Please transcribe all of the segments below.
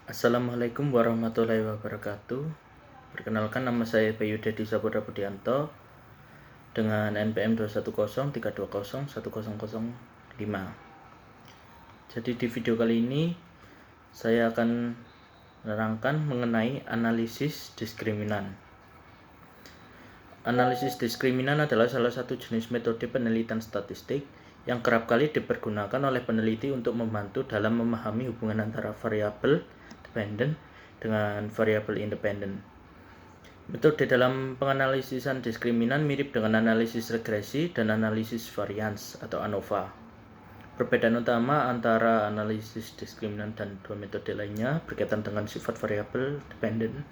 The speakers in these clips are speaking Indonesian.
Assalamualaikum warahmatullahi wabarakatuh. Perkenalkan, nama saya Bayu Dedi Saputra Budianto dengan NPM 21032010005. Jadi di video kali ini saya akan menerangkan mengenai analisis diskriminan. Analisis diskriminan adalah salah satu jenis metode penelitian statistik yang kerap kali dipergunakan oleh peneliti untuk membantu dalam memahami hubungan antara variabel dependent dengan variabel independen. Metode dalam penganalisisan diskriminan mirip dengan analisis regresi dan analisis varians atau ANOVA. Perbedaan utama antara analisis diskriminan dan dua metode lainnya berkaitan dengan sifat variabel dependent.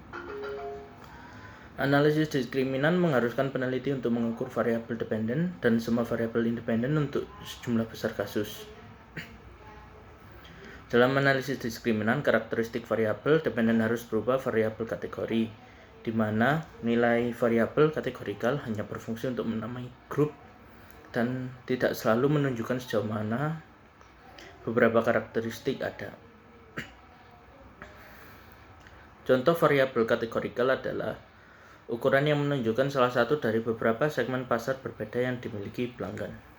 Analisis diskriminan mengharuskan peneliti untuk mengukur variabel dependen dan semua variabel independen untuk sejumlah besar kasus. Dalam analisis diskriminan, karakteristik variabel dependen harus berupa variabel kategori, di mana nilai variabel kategorikal hanya berfungsi untuk menamai grup dan tidak selalu menunjukkan sejauh mana beberapa karakteristik ada. Contoh variabel kategorikal adalah ukuran yang menunjukkan salah satu dari beberapa segmen pasar berbeda yang dimiliki pelanggan.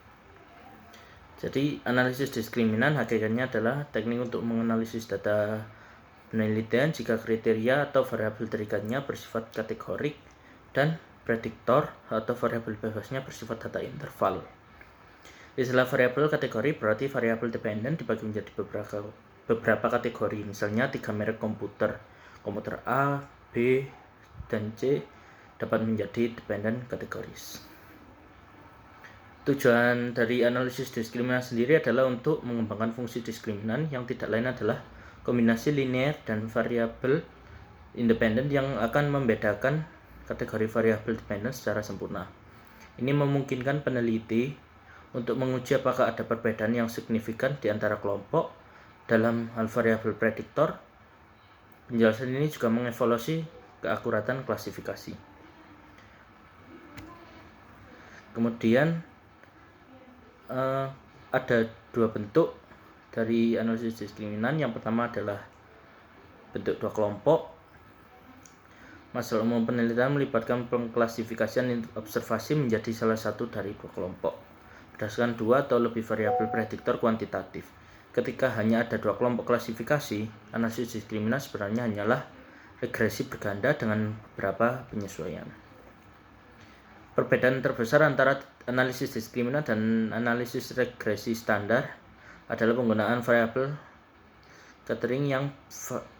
Jadi, analisis diskriminan hakikatnya adalah teknik untuk menganalisis data penelitian jika kriteria atau variabel terikatnya bersifat kategorik dan prediktor atau variabel bebasnya bersifat data interval. Istilah variabel kategori berarti variabel dependen dibagi menjadi beberapa kategori, misalnya 3 merek komputer A, B, dan C dapat menjadi dependent categories. Tujuan dari analisis diskriminan sendiri adalah untuk mengembangkan fungsi diskriminan yang tidak lain adalah kombinasi linear dan variabel independen yang akan membedakan kategori variabel dependen secara sempurna. Ini memungkinkan peneliti untuk menguji apakah ada perbedaan yang signifikan di antara kelompok dalam hal variabel prediktor. Penjelasan ini juga mengevaluasi keakuratan klasifikasi. Kemudian ada dua bentuk dari analisis diskriminan. Yang pertama adalah bentuk dua kelompok. Masalah umum penelitian melibatkan pengklasifikasian observasi menjadi salah satu dari dua kelompok berdasarkan dua atau lebih variabel prediktor kuantitatif. Ketika hanya ada dua kelompok klasifikasi, analisis diskriminan sebenarnya hanyalah regresi berganda dengan beberapa penyesuaian. Perbedaan terbesar antara analisis diskriminan dan analisis regresi standar adalah penggunaan variabel catering yang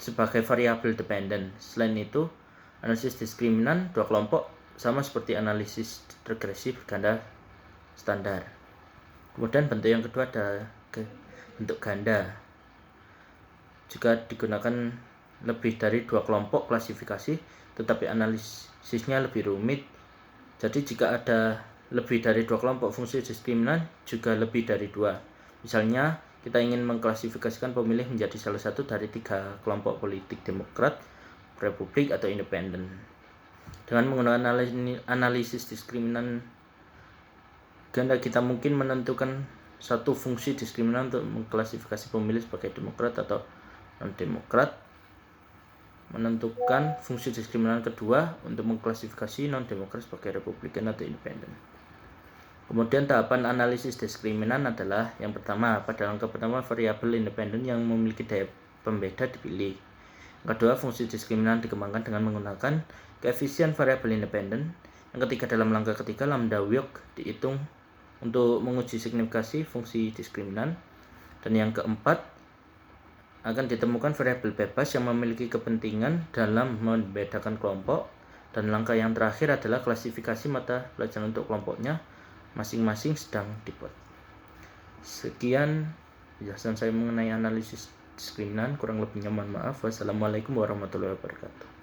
sebagai variabel dependen. Selain itu, analisis diskriminan dua kelompok sama seperti analisis regresi berganda standar. Kemudian bentuk yang kedua ada bentuk ganda. Jika digunakan lebih dari dua kelompok klasifikasi, tetapi analisisnya lebih rumit. Jadi jika ada lebih dari dua kelompok fungsi diskriminan juga lebih dari dua. Misalnya kita ingin mengklasifikasikan pemilih menjadi salah satu dari tiga kelompok politik, Demokrat, Republik, atau Independen. Dengan menggunakan analisis diskriminan ganda, kita mungkin menentukan satu fungsi diskriminan untuk mengklasifikasi pemilih sebagai Demokrat atau non-Demokrat, menentukan fungsi diskriminan kedua untuk mengklasifikasi non-demokrat sebagai Republikan atau Independen. Kemudian tahapan analisis diskriminan adalah yang pertama, pada langkah pertama variabel independen yang memiliki daya pembeda dipilih. Yang kedua, fungsi diskriminan dikembangkan dengan menggunakan koefisien variabel independen. Yang ketiga, dalam langkah ketiga lambda Wiok dihitung untuk menguji signifikasi fungsi diskriminan. Dan yang keempat, akan ditemukan variabel bebas yang memiliki kepentingan dalam membedakan kelompok. Dan langkah yang terakhir adalah klasifikasi mata pelajaran untuk kelompoknya masing-masing sedang dibuat. Sekian penjelasan saya mengenai analisis diskriminan, kurang lebihnya mohon maaf. Wassalamualaikum warahmatullahi wabarakatuh.